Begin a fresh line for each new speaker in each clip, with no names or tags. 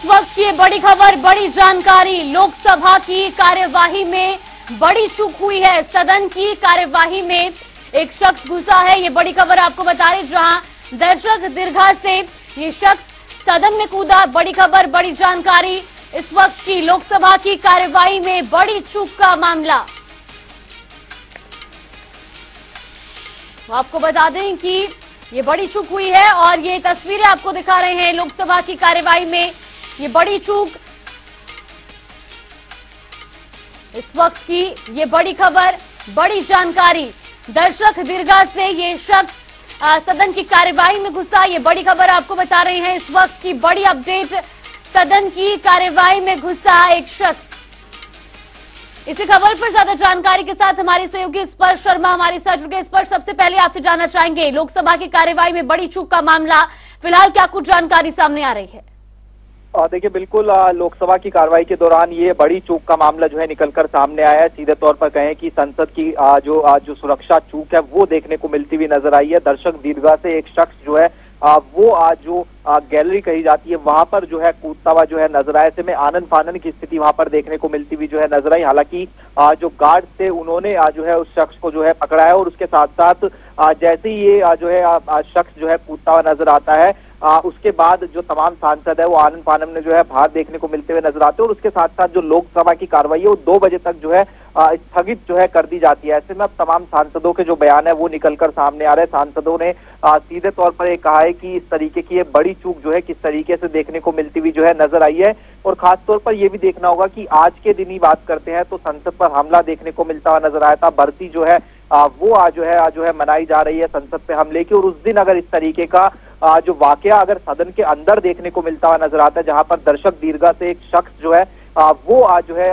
वक्त की बड़ी खबर, बड़ी जानकारी। लोकसभा की कार्यवाही में बड़ी चूक हुई है। सदन की कार्यवाही में एक शख्स घुसा है, ये बड़ी खबर आपको बता रहे, जहां दर्शक दीर्घा से ये शख्स सदन में कूदा। बड़ी खबर, बड़ी जानकारी। इस वक्त की लोकसभा की कार्यवाही में बड़ी चूक का मामला। आपको बता दें कि ये बड़ी चूक हुई है और ये तस्वीरें आपको दिखा रहे हैं लोकसभा की कार्यवाही में ये बड़ी चूक। इस वक्त की ये बड़ी खबर, बड़ी जानकारी। दर्शक दीर्घा से ये शख्स सदन की कार्यवाही में घुसा, ये बड़ी खबर आपको बता रहे हैं। इस वक्त की बड़ी अपडेट, सदन की कार्यवाही में घुसा एक शख्स। इसी खबर पर ज्यादा जानकारी के साथ हमारे सहयोगी स्पर्श शर्मा हमारे साथ जुड़ गए। स्पर्श, सबसे पहले आपसे जानना चाहेंगे, लोकसभा की कार्यवाही में बड़ी चूक का मामला, फिलहाल क्या कुछ जानकारी सामने आ रही है?
देखिए, बिल्कुल लोकसभा की कार्रवाई के दौरान ये बड़ी चूक का मामला जो है निकलकर सामने आया है। सीधे तौर पर कहें कि संसद की जो सुरक्षा चूक है वो देखने को मिलती हुई नजर आई है। दर्शक दीर्घा से एक शख्स जो है वो जो गैलरी कही जाती है वहां पर जो है कूदता हुआ जो है नजर आया। ऐसे में आनन फानन की स्थिति वहां पर देखने को मिलती हुई जो है नजर आई। हालांकि जो गार्ड थे उन्होंने जो है उस शख्स को जो है पकड़ा है और उसके साथ साथ जैसे ही ये जो है शख्स जो है कूदता हुआ नजर आता है उसके बाद जो तमाम सांसद है वो आनन फानन में जो है बाहर देखने को मिलते हुए नजर आते हैं और उसके साथ साथ जो लोकसभा की कार्रवाई है वो 2 बजे तक जो है स्थगित जो है कर दी जाती है। ऐसे में अब तमाम सांसदों के जो बयान है वो निकलकर सामने आ रहे हैं। सांसदों ने सीधे तौर पर ये कहा है कि इस तरीके की ये बड़ी चूक जो है किस तरीके से देखने को मिलती हुई जो है नजर आई है। और खासतौर पर यह भी देखना होगा कि आज के दिन ही बात करते हैं तो संसद पर हमला देखने को मिलता हुआ नजर आया था। बरसी जो है वो आज जो है मनाई जा रही है संसद पे हमले की। और उस दिन अगर इस तरीके का जो वाकया अगर सदन के अंदर देखने को मिलता हुआ नजर आता है, जहां पर दर्शक दीर्घा से एक शख्स जो है वो जो है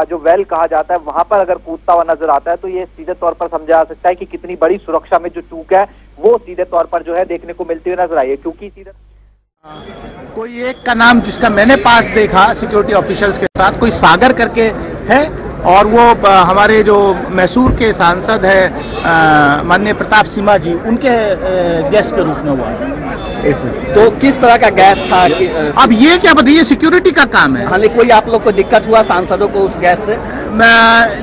जो वेल कहा जाता है वहां पर अगर कूदता हुआ नजर आता है तो ये सीधे तौर पर समझा जा सकता है कि कितनी बड़ी सुरक्षा में जो चूक है वो सीधे तौर पर जो है देखने को मिलती हुई नजर आई है। क्योंकि सीधे
कोई एक का नाम जिसका मैंने पास देखा सिक्योरिटी ऑफिशियल्स के साथ, कोई सागर करके है और वो हमारे जो मैसूर के सांसद है माननीय प्रताप सिम्हा जी, उनके गेस्ट के रूप में हुआ।
तो किस तरह का गैस था कि,
अब ये क्या बताइए, सिक्योरिटी का काम है।
हालांकि कोई आप लोग को दिक्कत हुआ सांसदों को उस गैस से?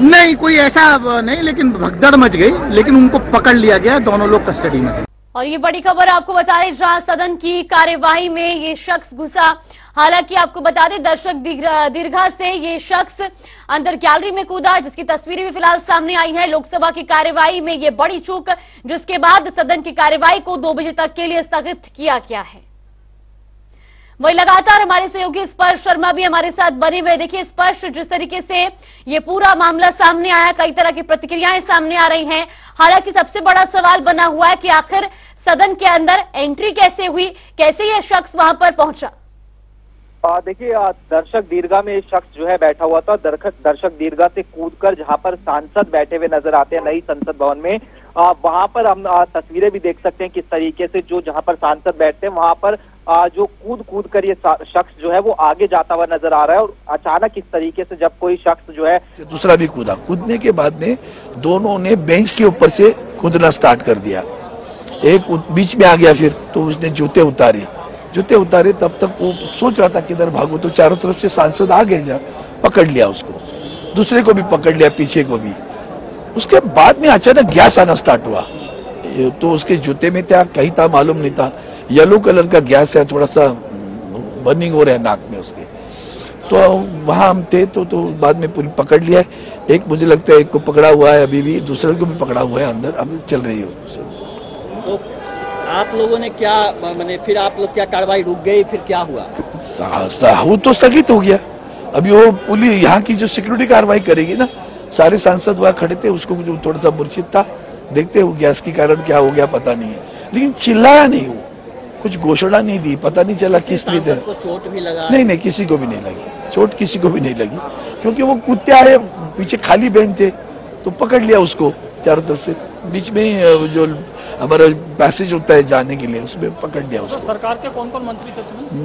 नहीं, कोई ऐसा नहीं, लेकिन भगदड़ मच गई, लेकिन उनको पकड़ लिया गया, दोनों लोग कस्टडी में।
और ये बड़ी खबर आपको बता दें, जहां सदन की कार्यवाही में ये शख्स घुसा। हालांकि आपको बता दें, दर्शक दीर्घा से ये शख्स अंदर गैलरी में कूदा, जिसकी तस्वीरें भी फिलहाल सामने आई है। लोकसभा की कार्यवाही में ये बड़ी चूक, जिसके बाद सदन की कार्यवाही को 2 बजे तक के लिए स्थगित किया गया है। वही लगातार हमारे सहयोगी स्पर्श शर्मा भी हमारे साथ बने हुए। देखिए स्पर्श, जिस तरीके से ये पूरा मामला सामने आया, कई तरह की प्रतिक्रियाएं सामने आ रही हैं। हालांकि सबसे बड़ा सवाल बना हुआ है कि आखिर सदन के अंदर एंट्री कैसे हुई, कैसे यह शख्स वहां पर पहुंचा?
देखिए, दर्शक दीर्घा में एक शख्स जो है बैठा हुआ था। दर्शक दीर्घा से कूदकर जहां पर सांसद बैठे हुए नजर आते हैं नई संसद भवन में, वहां पर हम तस्वीरें भी देख सकते हैं किस तरीके से जो जहां पर सांसद बैठते हैं वहां पर जो कूद कर ये शख्स जो है वो आगे जाता हुआ नजर आ रहा है। और अचानक इस तरीके से जब कोई शख्स जो है
दूसरा भी कूदा, कूदने के बाद में दोनों ने बेंच के ऊपर से कूदना स्टार्ट कर दिया। एक बीच में आ गया, फिर तो उसने जूते उतारे, तब तक वो सोच रहा था किधर भागो, तो चारों तरफ से सांसद आ गए, पकड़ लिया उसको, दूसरे को भी पकड़ लिया, पीछे को भी। उसके बाद में अचानक गैस आना स्टार्ट हुआ, तो उसके जूते में क्या कहीं था मालूम नहीं था, येलो कलर का गैस है, थोड़ा सा बर्निंग हो रहा है नाक में उसके। तो वहां हम थे तो बाद में पूरी पकड़ लिया। एक मुझे लगता है एक को पकड़ा हुआ है, अभी भी दूसरे को भी पकड़ा हुआ है, अंदर अभी चल रही है।
तो आप लोगों ने क्या मैंने फिर आप लोग क्या कार्रवाई रुक गई, फिर क्या हुआ?
वो तो स्थगित हो गया। अभी वो पुलिस यहाँ की जो सिक्योरिटी कार्रवाई करेगी ना, सारे सांसद वहाँ खड़े थे, उसको जो थोड़ा सा मूर्छित था, देखते वो गैस के कारण क्या हो गया पता नहीं है, लेकिन चिल्लाया नहीं, वो कुछ घोषणा नहीं दी, पता नहीं चला किस लिए थे।
चोट भी लगा? नहीं,
किसी को भी नहीं लगी चोट, किसी को भी नहीं लगी, क्योंकि वो कूदते आए, पीछे खाली बेंच थे तो पकड़ लिया उसको चारों तरफ से, बीच में जो हमारा पैसेज होता है जाने के लिए उसमें पकड़ लिया उसको।
सरकार के कौन कौन मंत्री थे?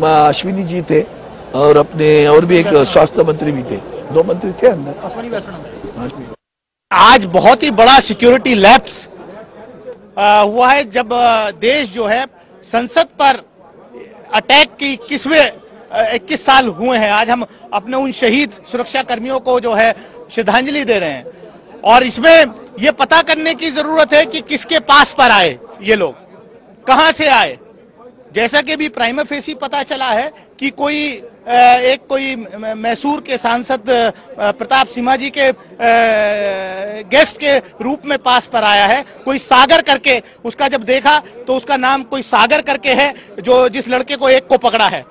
अश्विनी जी थे और अपने और भी एक स्वास्थ्य मंत्री भी थे, 2 मंत्री थे अंदर।
आज बहुत ही बड़ा सिक्योरिटी लैप्स हुआ है, जब देश जो है संसद पर अटैक की 21वें 21 साल हुए हैं। आज हम अपने उन शहीद सुरक्षा कर्मियों को जो है श्रद्धांजलि दे रहे हैं, और इसमें ये पता करने की जरूरत है कि किसके पास पर आए ये लोग, कहां से आए। जैसा कि भी प्राइमा फेसी पता चला है कि कोई मैसूर के सांसद प्रताप सिम्हा जी के गेस्ट के रूप में पास पर आया है। कोई सागर करके, उसका जब देखा तो उसका नाम कोई सागर करके है, जो जिस लड़के को एक को पकड़ा है।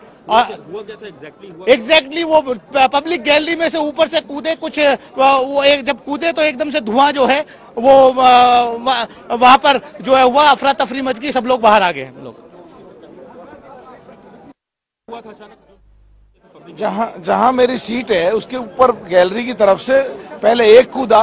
एग्जैक्टली वो पब्लिक गैलरी में से ऊपर से कूदे, कुछ वो जब कूदे तो एकदम से धुआं जो है वो वहां पर जो है हुआ, अफरा तफरी मच गई, सब लोग बाहर आ गए। लोग
जहां मेरी सीट है उसके ऊपर गैलरी की तरफ से पहले एक कूदा,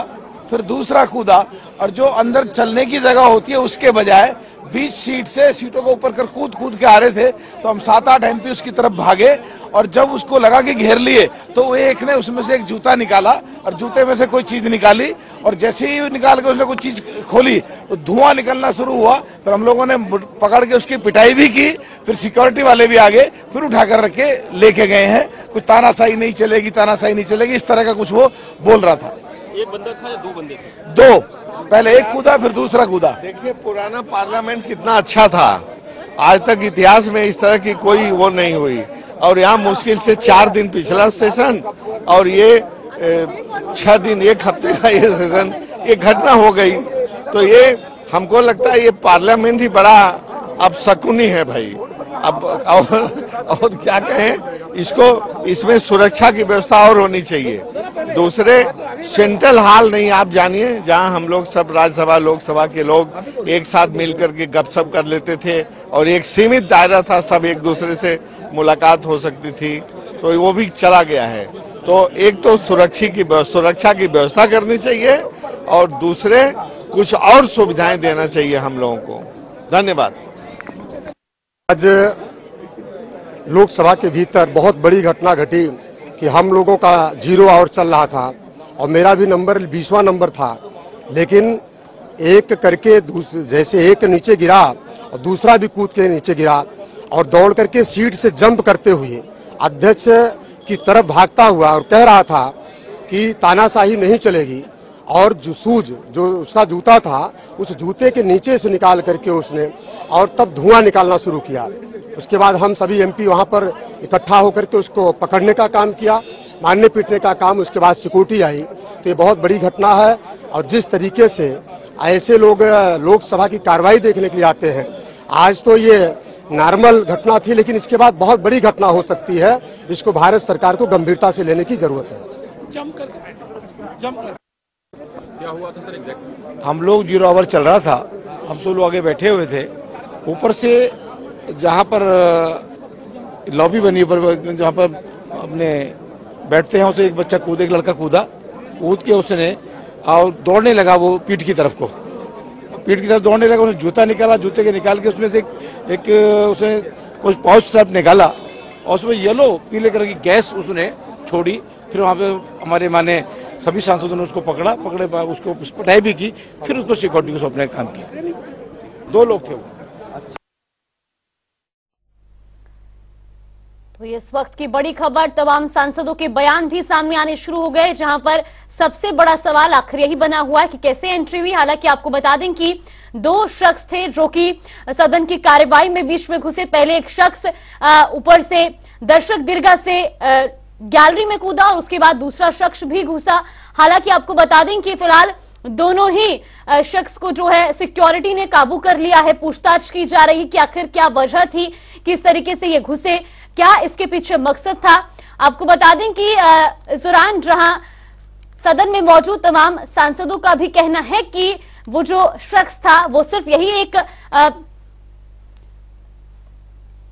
फिर दूसरा कूदा, और जो अंदर चलने की जगह होती है उसके बजाय 20 सीट से सीटों के ऊपर कर कूद के आ रहे थे। तो हम 7-8 MP उसकी तरफ भागे, और जब उसको लगा कि घेर लिए तो वो एक ने उसमें से एक जूता निकाला और जूते में से कोई चीज निकाली, और जैसे ही निकाल के उसने कोई चीज खोली तो धुआं निकलना शुरू हुआ। फिर हम लोगों ने पकड़ के उसकी पिटाई भी की, फिर सिक्योरिटी वाले भी आ गए, फिर उठाकर रख के लेके गए हैं। कुछ तानाशाही नहीं चलेगी, तानाशाही नहीं चलेगी, इस तरह का कुछ वो बोल रहा था।
एक बंदा था या 2 बंदे थे?
2, पहले एक कूदा फिर दूसरा कूदा।
देखिए पुराना पार्लियामेंट कितना अच्छा था, आज तक इतिहास में इस तरह की कोई वो नहीं हुई। और यहाँ मुश्किल से 4 दिन पिछला सेशन और ये 6 दिन, 1 हफ्ते का ये सेशन, ये घटना हो गई। तो ये हमको लगता है ये पार्लियामेंट ही बड़ा अब शकुनी है भाई। अब और क्या कहें इसको, इसमें सुरक्षा की व्यवस्था और होनी चाहिए। दूसरे सेंट्रल हॉल नहीं, आप जानिए, जहां हम लोग सब राज्यसभा लोकसभा के लोग एक साथ मिलकर के गपशप कर लेते थे, और एक सीमित दायरा था, सब एक दूसरे से मुलाकात हो सकती थी, तो वो भी चला गया है। तो एक तो सुरक्षा की व्यवस्था करनी चाहिए, और दूसरे कुछ और सुविधाएं देना चाहिए हम लोगों को। धन्यवाद।
आज लोकसभा के भीतर बहुत बड़ी घटना घटी कि हम लोगों का 0 आवर चल रहा था, और मेरा भी नंबर 20वां नंबर था, लेकिन एक करके जैसे एक नीचे गिरा और दूसरा भी कूद के नीचे गिरा, और दौड़ करके सीट से जंप करते हुए अध्यक्ष की तरफ भागता हुआ और कह रहा था कि तानाशाही नहीं चलेगी। और जो उसका जूता था उस जूते के नीचे से निकाल करके उसने, और तब धुआं निकालना शुरू किया। उसके बाद हम सभी MP वहां पर इकट्ठा होकर के उसको पकड़ने का काम किया, मारने पीटने का काम। उसके बाद सिक्योरिटी आई। तो ये बहुत बड़ी घटना है, और जिस तरीके से ऐसे लोग लोकसभा की कार्रवाई देखने के लिए आते हैं, आज तो ये नॉर्मल घटना थी, लेकिन इसके बाद बहुत बड़ी घटना हो सकती है, जिसको भारत सरकार को गंभीरता से लेने की जरूरत है।
क्या हुआ था सर एग्जैक्ट?
हम लोग 0 आवर चल रहा था, हम सब लोग आगे बैठे हुए थे। ऊपर से जहाँ पर लॉबी बनी पर, जहाँ पर अपने बैठते हैं, उसे एक बच्चा कूदे, एक लड़का कूद के उसने और दौड़ने लगा वो पीठ की तरफ दौड़ने लगा। उसने जूता निकाला, जूते के निकाल के उसमें से एक उसने कुछ पाउच टाइप निकाला, और उसमें येलो पीले कलर की गैस उसने छोड़ी। फिर वहाँ पे हमारे माने सभी सांसदों ने उसको पकड़े उसको पिटाई भी की, फिर उसको सिक्योरिटी को सौंपने का काम किया। 2 लोग थे वो।
तो ये इस वक्त की बड़ी खबर, तमाम सांसदों के बयान भी सामने आने शुरू हो गए, जहां पर सबसे बड़ा सवाल आखिर यही बना हुआ है कि कैसे एंट्री हुई। हालांकि आपको बता दें कि 2 शख्स थे जो कि सदन की कार्यवाही में बीच में घुसे। पहले एक शख्स ऊपर से दर्शक दीर्घा से गैलरी में कूदा, और उसके बाद दूसरा शख्स भी घुसा। हालांकि आपको बता दें कि फिलहाल दोनों ही शख्स को जो है सिक्योरिटी ने काबू कर लिया है। पूछताछ की जा रही है कि आखिर क्या वजह थी, किस तरीके से ये घुसे, क्या इसके पीछे मकसद था। आपको बता दें कि इस दौरान जहां सदन में मौजूद तमाम सांसदों का भी कहना है कि वो जो शख्स था वो सिर्फ यही एक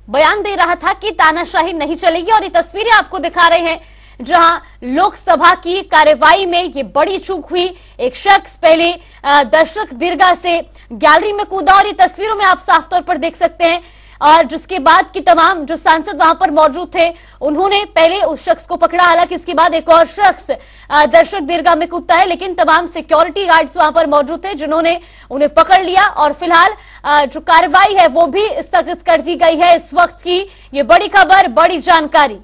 बयान दे रहा था कि तानाशाही नहीं चलेगी। और ये तस्वीरें आपको दिखा रहे हैं जहां लोकसभा की कार्यवाही में ये बड़ी चूक हुई। एक शख्स पहले दर्शक दीर्घा से गैलरी में कूदा, और ये तस्वीरों में आप साफ तौर पर देख सकते हैं और जिसके बाद की तमाम जो सांसद वहां पर मौजूद थे उन्होंने पहले उस शख्स को पकड़ा। हालांकि इसके बाद एक और शख्स दर्शक दीर्घा में कूदता है, लेकिन तमाम सिक्योरिटी गार्ड्स वहां पर मौजूद थे जिन्होंने उन्हें पकड़ लिया और फिलहाल जो कार्रवाई है वो भी स्थगित कर दी गई है। इस वक्त की ये बड़ी खबर, बड़ी जानकारी।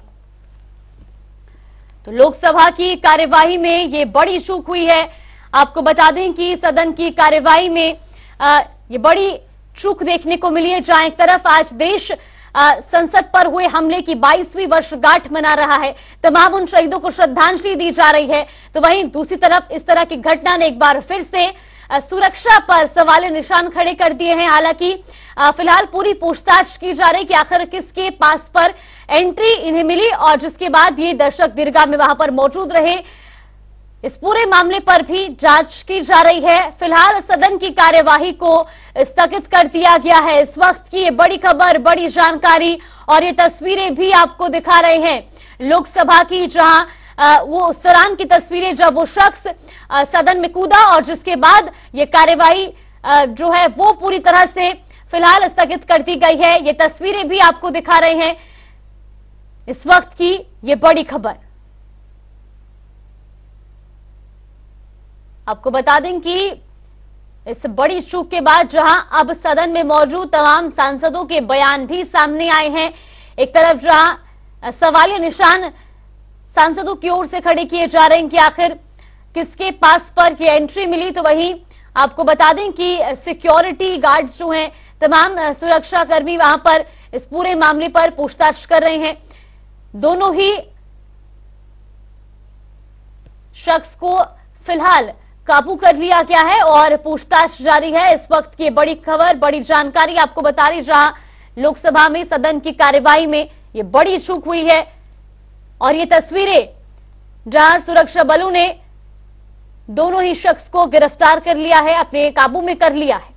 तो लोकसभा की कार्यवाही में ये बड़ी चूक हुई है। आपको बता दें कि सदन की कार्यवाही में ये बड़ी चूक देखने को मिली है, जहां एक तरफ आज देश संसद पर हुए हमले की 22वीं वर्षगांठ मना रहा है, तमाम उन शहीदों को श्रद्धांजलि दी जा रही है, तो वहीं दूसरी तरफ इस तरह की घटना ने एक बार फिर से सुरक्षा पर सवालिया निशान खड़े कर दिए हैं। हालांकि फिलहाल पूरी पूछताछ की जा रही है कि आखिर किसके पास पर एंट्री इन्हें मिली और जिसके बाद ये दर्शक दीर्घा में वहां पर मौजूद रहे। इस पूरे मामले पर भी जांच की जा रही है। फिलहाल सदन की कार्यवाही को स्थगित कर दिया गया है। इस वक्त की ये बड़ी खबर, बड़ी जानकारी और ये तस्वीरें भी आपको दिखा रहे हैं लोकसभा की, जहां वो उस दौरान की तस्वीरें जब वो शख्स सदन में कूदा और जिसके बाद ये कार्यवाही जो है वो पूरी तरह से फिलहाल स्थगित कर दी गई है। ये तस्वीरें भी आपको दिखा रहे हैं इस वक्त की ये बड़ी खबर। आपको बता दें कि इस बड़ी चूक के बाद जहां अब सदन में मौजूद तमाम सांसदों के बयान भी सामने आए हैं, एक तरफ जहां सवालिया निशान सांसदों की ओर से खड़े किए जा रहे हैं कि आखिर किसके पास पर ये एंट्री मिली, तो वहीं आपको बता दें कि सिक्योरिटी गार्ड्स जो हैं, तमाम सुरक्षा कर्मी वहां पर इस पूरे मामले पर पूछताछ कर रहे हैं। दोनों ही शख्स को फिलहाल काबू कर लिया गया है और पूछताछ जारी है। इस वक्त की बड़ी खबर, बड़ी जानकारी आपको बता रही, जहां लोकसभा में सदन की कार्यवाही में ये बड़ी चूक हुई है और ये तस्वीरें जहां सुरक्षा बलों ने दोनों ही शख्स को गिरफ्तार कर लिया है, अपने काबू में कर लिया है।